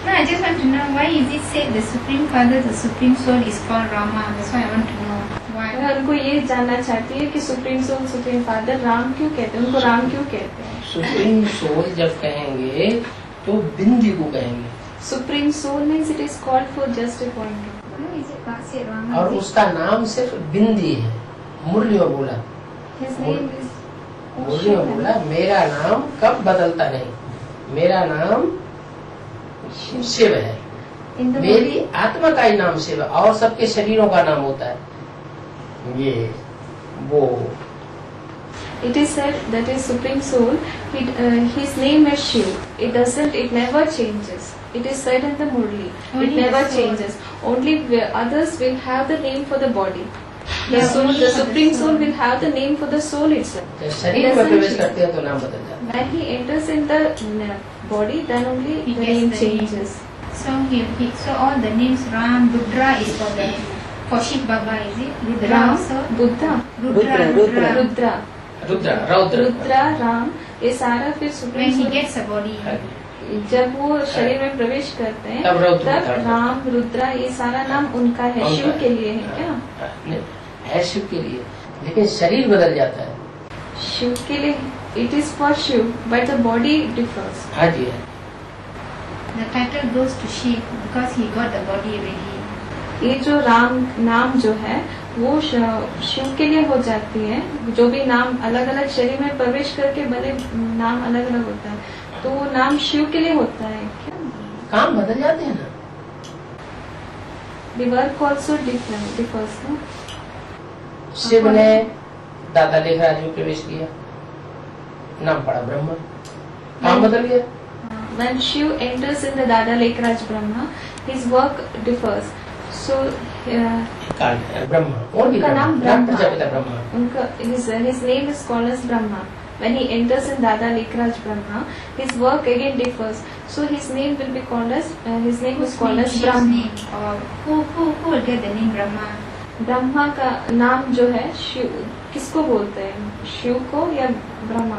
no, I just want to know why is it said the Supreme Father, the Supreme Soul is called Rama? That's why I want to know why. मैं उनको ये जानना चाहती है कि supreme soul, supreme father Ram क्यों कहते हैं, उनको राम क्यों कहते हैं? सुप्रीम सोल जब कहेंगे तो बिंदी को कहेंगे, supreme soul means it is called for just a point. Why is it not said Rama? और उसका नाम सिर्फ बिंदी है। मुरली में बोला, His name is मुरली में बोला, मेरा नाम कब बदलता नहीं, मेरा नाम शिव है, in the मेरी आत्मा का ही नाम शिव है, और सबके शरीरों का नाम होता है ये वो। It is said that is supreme soul. His name is Shiv. It never changes. It is said in the Murli. Only It never the soul. changes. Only others will have the name for the body. The Yeah, soul, only the for the supreme soul soul. will have the name for the soul itself. जब शरीर में प्रवेश करते हैं तो नाम बदल जाता है। When he enters in the body, then only He the gets name the name. changes. So all the names Ram, Rudra is for Shiv Baba, is it? Rudra Ram, also? Buddha, Rudra. Rudra, Rudra, रौद्र, Rudra, Ram, ये सारा फिर When supreme he soul. gets a body. जब वो शरीर में प्रवेश करते हैं तब रौद्र तब होता है। राम, रुद्रा, ये सारा नाम उनका है, उनका शिव है। के लिए है क्या? नहीं, है शिव के लिए, लेकिन शरीर बदल जाता है। शिव के लिए it is for Shiv, but the body differs. हाँ जी है। The title goes to Shiv because he got the body already. ये जो राम नाम जो है वो शिव के लिए हो जाती है. जो भी नाम अलग अलग शरीर में प्रवेश करके भले नाम अलग अलग होता है, तो वो नाम शिव के लिए होता है क्या? काम बदल जाते हैं ना। The work also differs, no? Shiv ने दादा लेखराज में प्रवेश किया, नाम पड़ा ब्रह्मा, काम बदल गया। When Shiv enters in the Dada Lekraj Brahma, his work differs. So काल ब्रह्मा, और भी उनका नाम नाम ब्रह्मा. प्रजापिता ब्रह्मा। उनका his name is called as Brahma. When he enters in Dada Lekraj Brahma, his work again differs. So his name will be called as his name is called as Shiv's Brahma. name, or who will get the name Brahma? Brahma का नाम जो है शिव किसको बोलते हैं, शिव को या ब्रह्मा?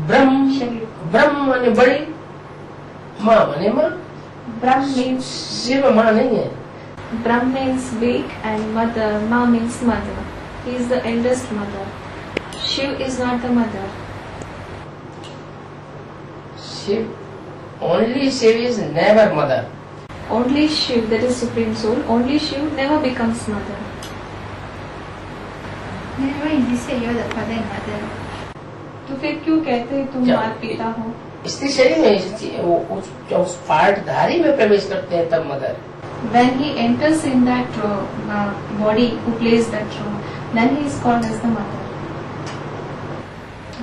ब्रह्म, शरीर. ब्रह्म माने बड़ी, माँ माने माँ। ब्रह्म means शिव माँ नहीं है। Brahm means big and mother, Ma means mother. He is the eldest mother. Shiv is not the mother. Shiv, only Shiv is never mother. Only Shiv, that is supreme soul, only Shiv never becomes mother. Then why is he say you are the father and mother? तो फिर क्यों कहते हैं तुम क्या? माता पिता हो? स्त्री शरीर में वो उस पार्टधारी में प्रवेश करते हैं तब mother. When he enters in that body who plays that role, then he is called as the mother.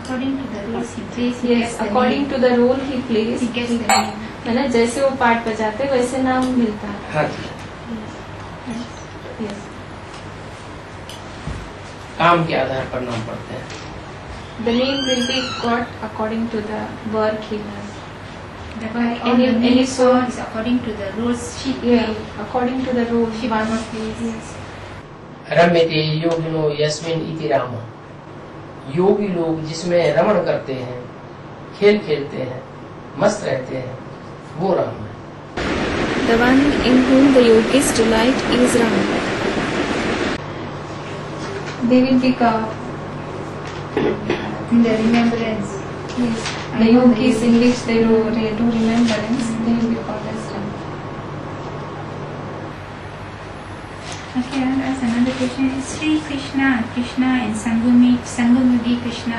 According to the rules he plays, he Yes, gets the according name. to the role he plays, He gets the name. है ना, जैसे वो part बजाते हैं वैसे नाम मिलता है. हाँ जी। Yes. काम के आधार पर नाम पड़ते हैं। The name will be got according to the work he does. The all Any- the any names song- is according to the rules she Yeah, plays. according to the role She one must plays. plays. Yes. रम्यते योगिनो यस्मिन इति राम। योगी लोग जिसमें रमण करते हैं, खेल खेलते हैं, मस्त रहते हैं, वो राम है। The one in whom the yogis delight is Ram. They will be In the remembrance. yes, the yogis in which they do remembrance, they will be called as Ram. Okay, I'll ask another question. Sri Krishna, Krishna and Sangamudi Krishna,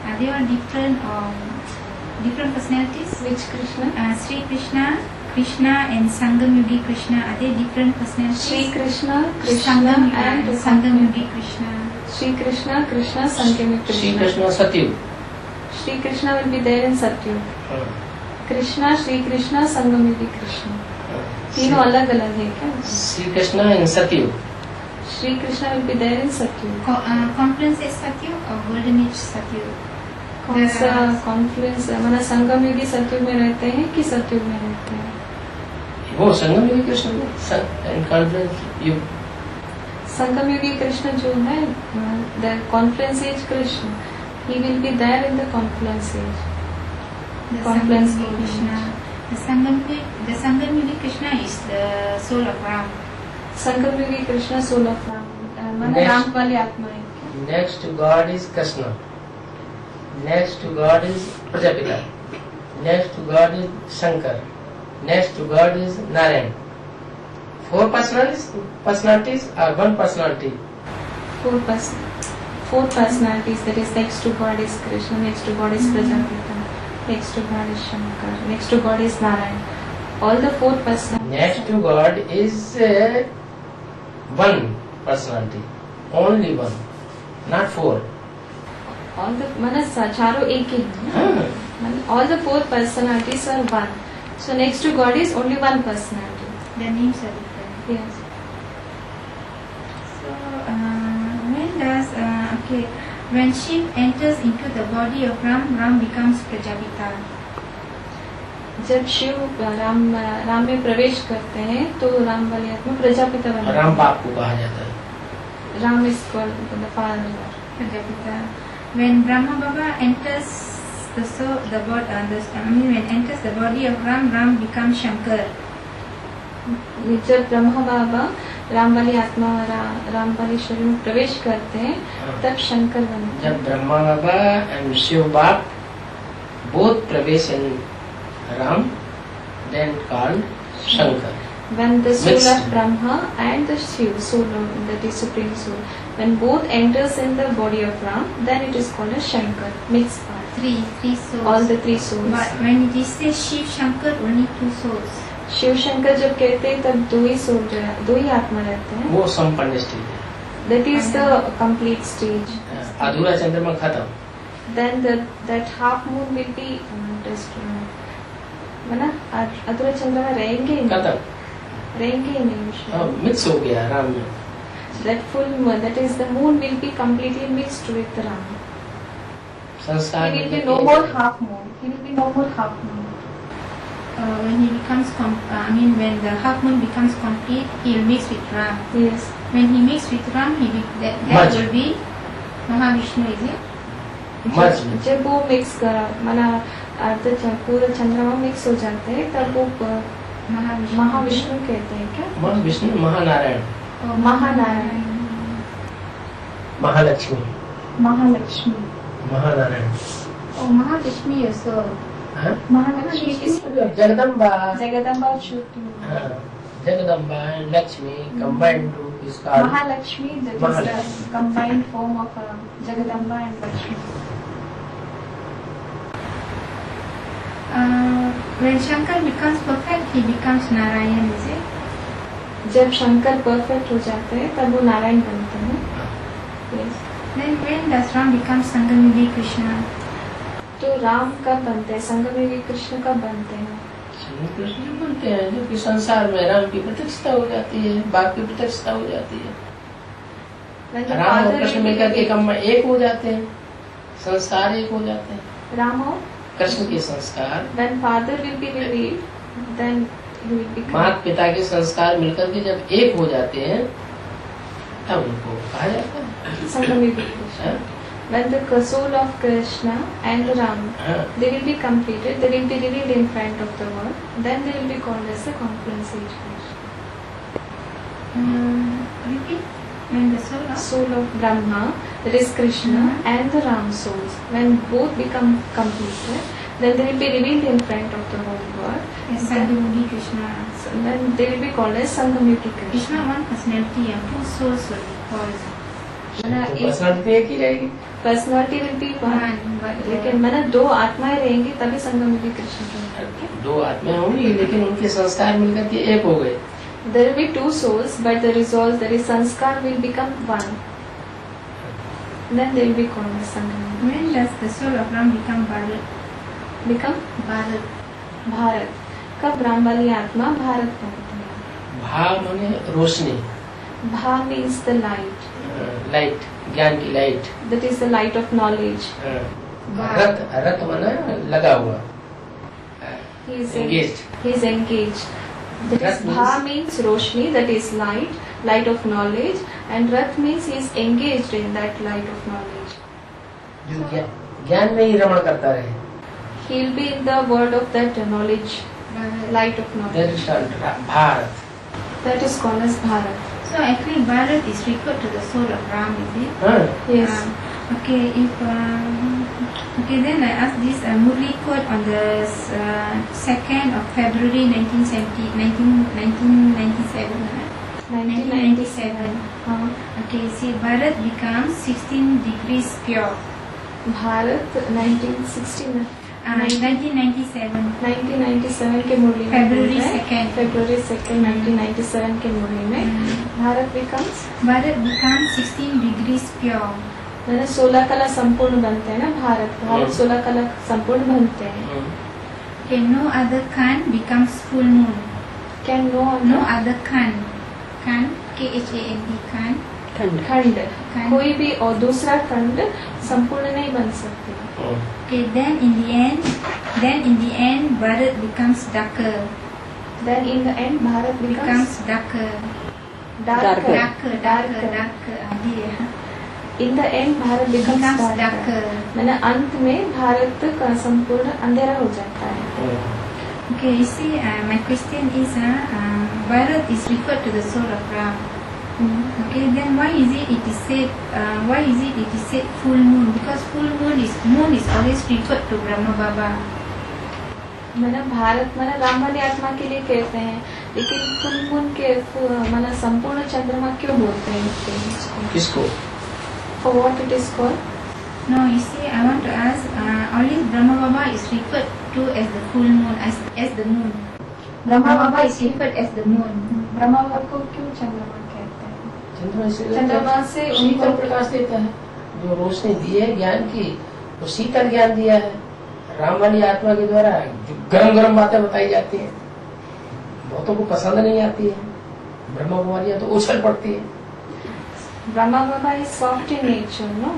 are they all different personalities? Which Krishna? Sri Krishna, Krishna and Sangamudi Krishna, are they different personalities? Sri Krishna, Krishna Sangam and Sangamudi Krishna. Shri Krishna, Krishna, Sangam Shri Krishna. Krishna सतयुग, Shri Krishna will be there in Satyug. Krishna, Shri Krishna, Sangam Krishna. तीनों अलग अलग है क्या? श्री कृष्ण इन सतयुग, Shri Krishna will be there in Satyug. Confluence is Satyug or Golden Age Satyug? कौन सा Confluence माना संगम युगी सतयुग में रहते हैं कि सतयुग में रहते हैं? वो संगम युगी कृष्ण इन कॉन्फ्रेंस युग, संगम युगी कृष्ण जो है, the confluence age Krishna, he will be there in the confluence age. The Confluence Sangam Krishna. The Sangam Yugi Krishna is the soul of Ram. संगम युगी कृष्ण सोल ऑफ राम, माना Next. राम वाली आत्मा है. Next god is Krishna, next god is Prajapita, next god is Shankar, next god is Narayan. 4 personalities or 1 personality? Four personalities. That is, next to God is Krishna, next to God is Prajapita, next to God is Shankar, next to God is Narayan. All the 4 personalities. Next to God is 1 personality, only 1, not 4. All the माना चारों एक ही है ना? माना all the 4 personalities are one. So next to God is only 1 personality. The names are different. Yes. So when does when Shiv enters into the body of Ram, Ram becomes Prajapita. जब शिव राम में प्रवेश करते हैं तो राम वाली आत्मा प्रजापिता बन जाती है. राम बाप को कहा जाता है. Ram is called the father. Prajapita. When Brahma Baba enters the soul, when enters the body of Ram, Ram becomes Shankar. जब ब्रह्मा बाबा राम वाली आत्मा राम वाली शरीर में प्रवेश करते हैं तब शंकर बनते हैं. जब ब्रह्मा बाबा एंड शिव बाप both प्रवेश इन Ram, then called Shankar. When the soul Mixed. of Brahma and the Shiv soul, that is supreme soul, when both enters in the body of Ram, then it is called as Shankar, mixed part. Three souls. All the 3 souls. But when it is says Shiv Shankar, only 2 souls. Shiv Shankar जब कहते हैं तब 2 ही soul, 2 ही आत्मा रहते हैं. वो संपन्न stage है. That is the complete stage. अधूरा चंद्रमा खत्म. Then that half moon will be destroyed. माना अधूरा चंद्रमा रहेंगे ही नहीं. खत्म. रहेंगे ही नहीं उसमें. मिक्स हो गया राम में. That full moon, that is the moon will be completely mixed with Ram. संसार He will be no more half moon. He will be no more half moon. When he becomes, when the half moon becomes complete, he will mix with Ram. Yes. When he mix with Ram, that Merge. will be Mahavishnu, is it? मर्ज. जब वो mix करा माना पूरा चंद्रमा mix हो जाते हैं तब वो महाविष्णु कहते हैं क्या? Mahavishnu, Mahanarayan, Mahanarayan, Mahalakshmi, Mahalakshmi, Mahanarayan. Oh, Mahavishnu also. हाँ? महालक्ष्मी जगदम्बा. जगदम्बा छोटी. हाँ, Jagdamba and Lakshmi combined to is called Mahalakshmi, that is Mahalakshmi. the combined form of Jagadamba and Lakshmi. When Shankar becomes perfect, he becomes Narayan, is it? जब शंकर परफेक्ट हो जाते हैं तब वो नारायण बनते हैं. Yes. Then when does Ram become Sangamyugi Krishna? तो राम कब बनते हैं, संगमयुगी कृष्ण कब बनते हैं? श्री कृष्ण बनते हैं जो कि संसार में राम की प्रतिष्ठा हो जाती है, बाप की प्रतिष्ठा हो जाती है. When the राम और father कृष्ण will मिलकर के be- कम एक हो जाते हैं, संसार एक हो जाते हैं. राम और कृष्ण के संस्कार, when father will be revealed, then he will become. माता पिता के संस्कार मिलकर के जब एक हो जाते हैं तब उनको कहा जाता है. संगमयुगी कृष्ण. हाँ? When the soul of Krishna and Ram, हाँ. they will be completed, they will be revealed in front of the world, then they will be called as the confluence age Krishna. Repeat. When the soul of Soul of Brahma, that is Krishna, and the Ram souls, when both become completed, then they will be revealed in front of the whole world. Sangamyugi Krishna. So then they will be called as Sangamyugi Krishna. Krishna one personality and 2 souls will be called. तो personality एक ही रहेगी. Personality will be one, लेकिन मैंने 2 आत्माएं रहेंगी तभी संगमयुगी कृष्ण कहलाएंगे. 2 आत्माएं होंगी लेकिन उनके संस्कार मिलकर के एक हो गए. There will be 2 souls, but the result, that is sanskar, will become one. Then they will be called as Sangam. When does the soul of Ram become Bharat? Become Bharat. Bharat. कब राम वाली आत्मा भारत बनती है? भा माने रोशनी, भा means the light. लाइट, ज्ञान की light. That is the light of knowledge. रत, रत माना लगा हुआ, He is engaged. He is engaged. That is Rat bha means- means roshni, that is light, light of knowledge, and rat means he is engaged in that light of knowledge. जो ज्ञान में ही रमण करता रहे. He will be in the world of that knowledge, Bharat. light of That knowledge. is called Bharat. That is called as Bharat. So actually Bharat is referred to the soul of Ram, is it? हाँ. Yes. Okay, okay, then I ask this Murli quote on the 2nd of February 1997. 1997. हाँ. Okay, see, Bharat becomes 16 degrees pure. Bharat 1916 1997. 1997 के मुरली में February बोलता है, 2nd. February 2nd 1997 के मुरली में Bharat becomes Bharat becomes 16 degrees pure. मैंने 16 कला संपूर्ण बनते हैं ना. भारत 16 कला संपूर्ण बनते हैं. Okay, no other Khan becomes full moon. Can No other Khan. Khan, K-H-A-N-D, Khan. खंड खंड. कोई भी और दूसरा खंड संपूर्ण नहीं बन सकती. Okay, then in the end, Bharat becomes darker. Then in the end Bharat becomes Becomes darker. darker. Darker. Yeah. In the end Bharat becomes Becomes darker. darker. मैंने अंत में भारत का संपूर्ण अंधेरा हो जाता है. Okay, you see, my question is, Bharat is referred to the soul of Ram. Okay, then why is it is said full moon? Because moon is always referred to Brahma Baba. मैंने भारत मैंने राम वाली आत्मा के लिए कहते हैं, लेकिन full moon के मैंने संपूर्ण चंद्रमा क्यों बोलते हैं इसको? किसको? For what it is called? No, you see, I want to ask, always Brahma Baba is referred to as the full moon, as the moon. Brahma Baba is referred as the moon. Brahma बाबा को क्यों चंद्रमा कहते हैं? चंद्रमा से शीतल उनको प्रकाश देता है, जो रोशनी दी है ज्ञान की, वो शीतल ज्ञान दिया है. राम वाली आत्मा के द्वारा जो गरम गरम बातें बताई जाती हैं, बहुतों को पसंद नहीं आती है. ब्रह्मा कुमारियां तो उछल पड़ती है. Brahma Baba is soft in nature, no?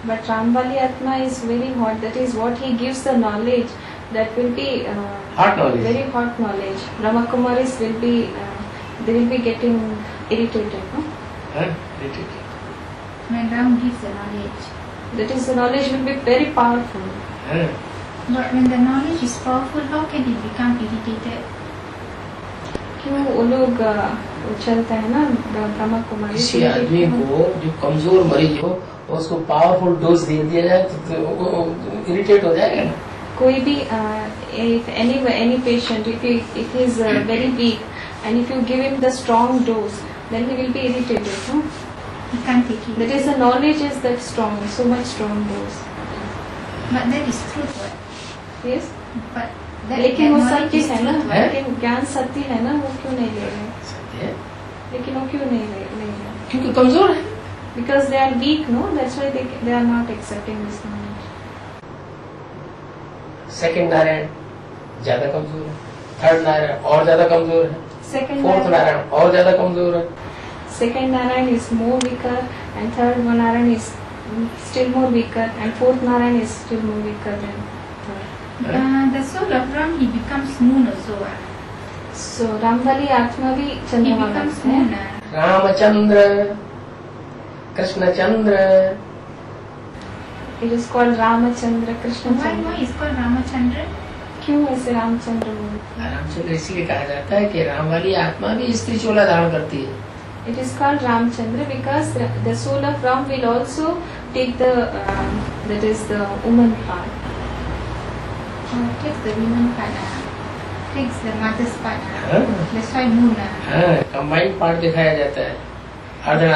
But Ramvali Atma is very hot. That is what he gives the knowledge. That will be Hot knowledge. very hot knowledge. Brahma Kumaris will be they will be getting irritated, no? हाँ? When Ram gives the knowledge. That is the knowledge will be very powerful. हाँ? But when the knowledge is powerful, how can it become irritated? क्यों वो लोग उछलते हैं ना ब्रह्मा कुमारी? किसी आदमी को जो कमजोर मरीज हो उसको पावरफुल डोज दे दिया जाए तो वो इरिटेट हो जाएगा ना. कोई भी if any patient if he is very weak and if you give him the strong dose, then he will be irritated, no? He can't take it. That is the knowledge is that strong, so much strong dose. But that is truth, what? Yes. But that लेकिन वो knowledge सत्य is है ना, truth, है? what? लेकिन ज्ञान सत्य है ना, वो क्यों नहीं ले रहे? सत्य है, लेकिन वो क्यों नहीं ले रहे? क्योंकि कमजोर है. Because they are weak, no? That's why they are not accepting this knowledge. Second Narayan ज्यादा कमजोर है, थर्ड नारायण और ज्यादा कमजोर है, Second फोर्थ Narayan, नारायण और ज्यादा कमजोर है. second Narayan is more weaker, and third Narayan is still more weaker, and fourth Narayan is still more weaker than third. The soul of Ram, he becomes moon also. So Ramvali Atma भी He चंद्रमा becomes बनते हैं. moon. Ramchandra, Krishnachandra. It is called Ramachandra, Krishna Why Chandra. is called Ramachandra? क्यों ऐसे रामचंद्र बोलते हैं? रामचंद्र इसलिए कहा जाता है कि राम वाली आत्मा भी स्त्री चोला धारण करती है. It is called Ramchandra because the soul of Ram will also take the that is the woman part. Takes the women part. Takes the mother's part. हाँ? That's why moon. हाँ, कंबाइंड पार्ट दिखाया जाता है अर्धनारी